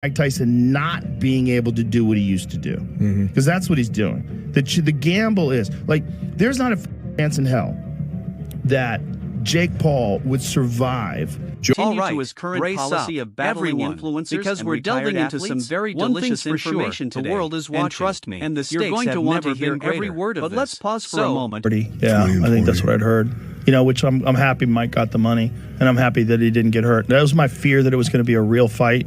Mike Tyson not being able to do what he used to do, because that's what he's doing. The gamble is like there's not a chance in hell that Jake Paul would survive. Continue to his current policy of battling influencers because we're delving into some very delicious information today. The world is watching, and trust me, and the stakes you're going to want to hear every word of this. But let's pause for a moment. Yeah, I think that's what I'd heard. You know, which I'm happy Mike got the money, and I'm happy that he didn't get hurt. That was my fear, that it was going to be a real fight.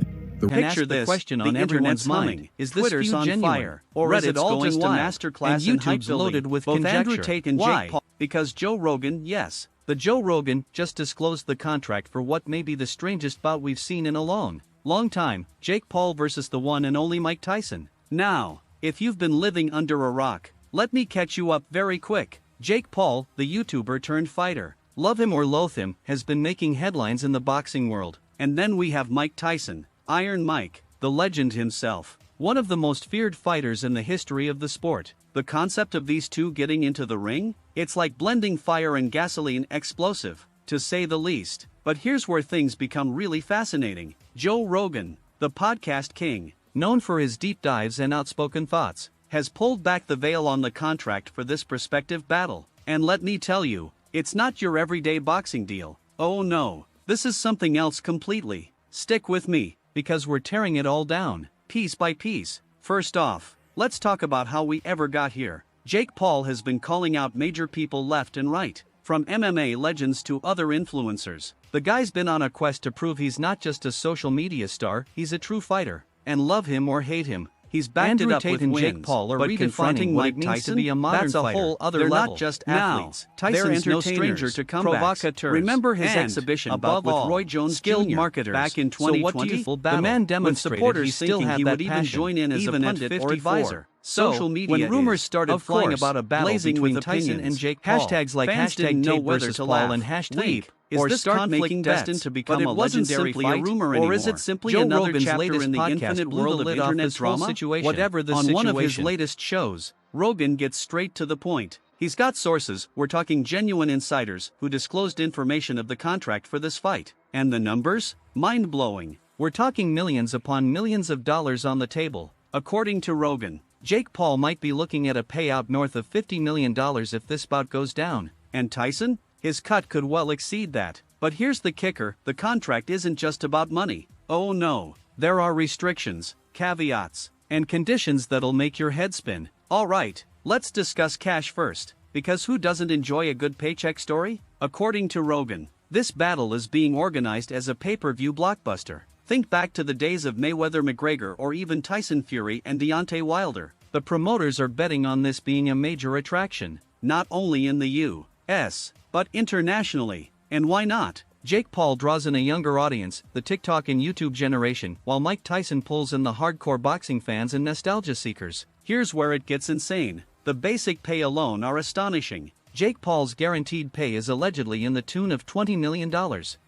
Picture this, question on everyone's mind. Is this feud on fire? Or is it all just a masterclass and YouTube's loaded with both conjecture? Andrew Tate and Jake Paul. Because Joe Rogan, yes. The Joe Rogan just disclosed the contract for what may be the strangest bout we've seen in a long time, Jake Paul versus the one and only Mike Tyson. Now, if you've been living under a rock, let me catch you up very quick. Jake Paul, the YouTuber turned fighter, love him or loathe him, has been making headlines in the boxing world. And then we have Mike Tyson, Iron Mike, the legend himself, one of the most feared fighters in the history of the sport. The concept of these two getting into the ring? It's like blending fire and gasoline, explosive, to say the least. But here's where things become really fascinating. Joe Rogan, the podcast king, known for his deep dives and outspoken thoughts, has pulled back the veil on the contract for this prospective battle. And let me tell you, it's not your everyday boxing deal. Oh no, this is something else completely. Stick with me, because we're tearing it all down, piece by piece. First off, let's talk about how we ever got here. Jake Paul has been calling out major people left and right, from MMA legends to other influencers. The guy's been on a quest to prove he's not just a social media star, he's a true fighter. And love him or hate him, he's backed it up with wins. Jake Paul are but confronting Mike Tyson, to be a modern that's a whole other level. They're not just athletes. Now, Tyson's no stranger to comebacks, provocateurs. Remember his exhibition above all, with Roy Jones skilled Jr. marketers back in 2020. So the man demonstrated he still had that passion, join in as even a pundit or advisor. Social media when rumors started flying about a battle between Tyson and Jake Paul, hashtags like hashtag Tate versus Paul and hashtag is this conflict destined to become a legendary fight, or is it simply Joe another Rogan's chapter in the infinite world of internet drama? Whatever the situation. On one of his latest shows, Rogan gets straight to the point. He's got sources, we're talking genuine insiders, who disclosed information of the contract for this fight. And the numbers? Mind-blowing. We're talking millions upon millions of dollars on the table. According to Rogan, Jake Paul might be looking at a payout north of $50 million if this bout goes down. And Tyson? His cut could well exceed that. But here's the kicker, the contract isn't just about money. Oh no, there are restrictions, caveats, and conditions that'll make your head spin. Alright, let's discuss cash first, because who doesn't enjoy a good paycheck story? According to Rogan, this battle is being organized as a pay-per-view blockbuster. Think back to the days of Mayweather-McGregor or even Tyson Fury and Deontay Wilder. The promoters are betting on this being a major attraction, not only in the U.S., but internationally. And why not? Jake Paul draws in a younger audience, the TikTok and YouTube generation, while Mike Tyson pulls in the hardcore boxing fans and nostalgia seekers. Here's where it gets insane. The basic pay alone are astonishing. Jake Paul's guaranteed pay is allegedly in the tune of $20 million.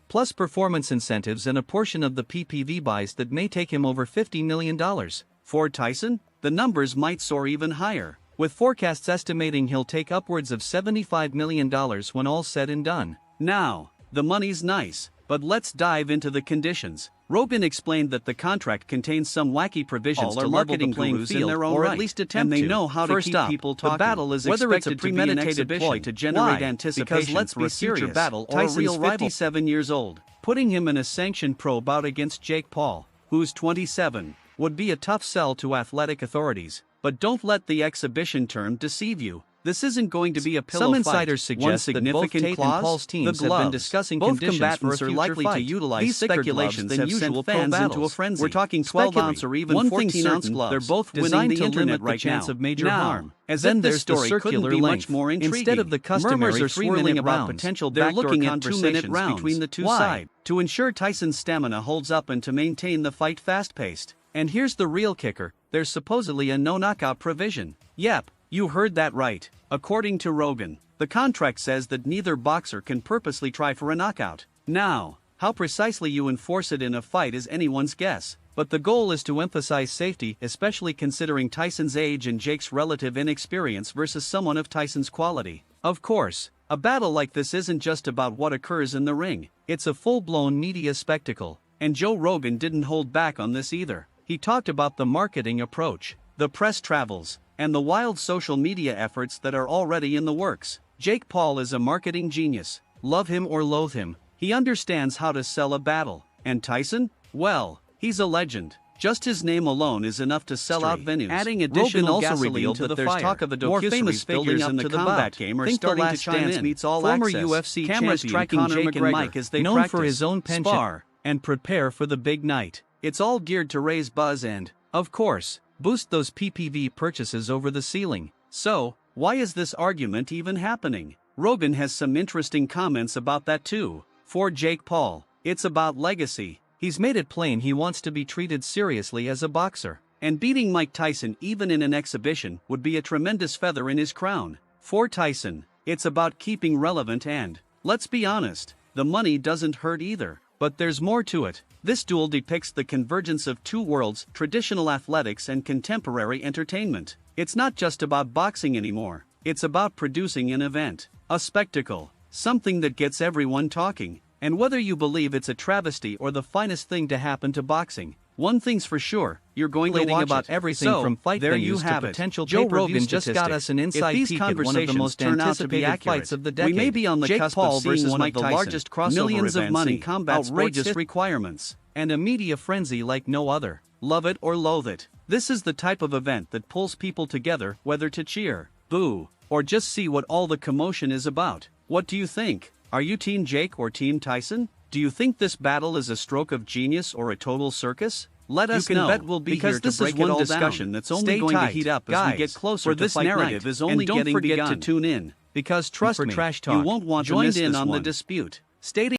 Plus performance incentives and a portion of the PPV buys that may take him over $50 million. For Tyson, the numbers might soar even higher, with forecasts estimating he'll take upwards of $75 million when all's said and done. Now, the money's nice, but let's dive into the conditions. Rogan explained that the contract contains some wacky provisions to level the playing field, or at least attempt to. And they know how to keep people talking. The battle is whether it's a premeditated ploy to generate anticipation. Because let's be serious, battle or Tyson's 57 years old. Putting him in a sanctioned pro bout against Jake Paul, who's 27, would be a tough sell to athletic authorities. But don't let the exhibition term deceive you. This isn't going to be a pillow fight. Some insiders suggest that both Tate and Paul's teams have been discussing conditions for a future likely fight. To utilize these speculations have sent fans into a frenzy. We're talking 12-ounce or even 14-ounce gloves. They're both winning the internet right now. Of major harm. As then their story couldn't be much more intriguing. Instead of the customary 3-minute rounds, potential they're looking at 2-minute rounds between the two sides to ensure Tyson's stamina holds up and to maintain the fight fast-paced. And here's the real kicker, there's supposedly a no-knockout provision. Yep. You heard that right. According to Rogan, the contract says that neither boxer can purposely try for a knockout. Now, how precisely you enforce it in a fight is anyone's guess, but the goal is to emphasize safety, especially considering Tyson's age and Jake's relative inexperience versus someone of Tyson's quality. Of course, a battle like this isn't just about what occurs in the ring, it's a full-blown media spectacle, and Joe Rogan didn't hold back on this either. he talked about the marketing approach, the press travels, and the wild social media efforts that are already in the works. Jake Paul is a marketing genius. Love him or loathe him, he understands how to sell a battle. And Tyson? Well, he's a legend. Just his name alone is enough to sell out venues. Adding additional Rogan also revealed that there's talk of a docuseries building up to the combat game are starting to chime in. Meets all former access. UFC cameras tracking Conor Jake McGregor, and Mike as they known practice, for his own penchant, spar, and prepare for the big night. It's all geared to raise buzz and, of course, boost those PPV purchases over the ceiling. So, why is this argument even happening? Rogan has some interesting comments about that too. For Jake Paul, it's about legacy. He's made it plain he wants to be treated seriously as a boxer. And beating Mike Tyson even in an exhibition would be a tremendous feather in his crown. For Tyson, it's about keeping relevant and, let's be honest, the money doesn't hurt either. But there's more to it. This duel depicts the convergence of two worlds, traditional athletics and contemporary entertainment. It's not just about boxing anymore. It's about producing an event, a spectacle, something that gets everyone talking. And whether you believe it's a travesty or the finest thing to happen to boxing, one thing's for sure, you're going to watch about everything from fight venues to potential Joe Rogan just got us an inside peek at one of the most anticipated fights of the decade. We may be on the cusp of seeing one of the largest crossover millions of money, combat outrageous requirements, and a media frenzy like no other. Love it or loathe it. This is the type of event that pulls people together, whether to cheer, boo, or just see what all the commotion is about. What do you think? Are you Team Jake or Team Tyson? Do you think this battle is a stroke of genius or a total circus? Let us know, bet we'll be because this is one discussion that's only going to heat up as we get closer to this narrative is only getting begun. And don't forget to tune in, because trust me, you won't want to miss this one. Join in on the dispute. Stay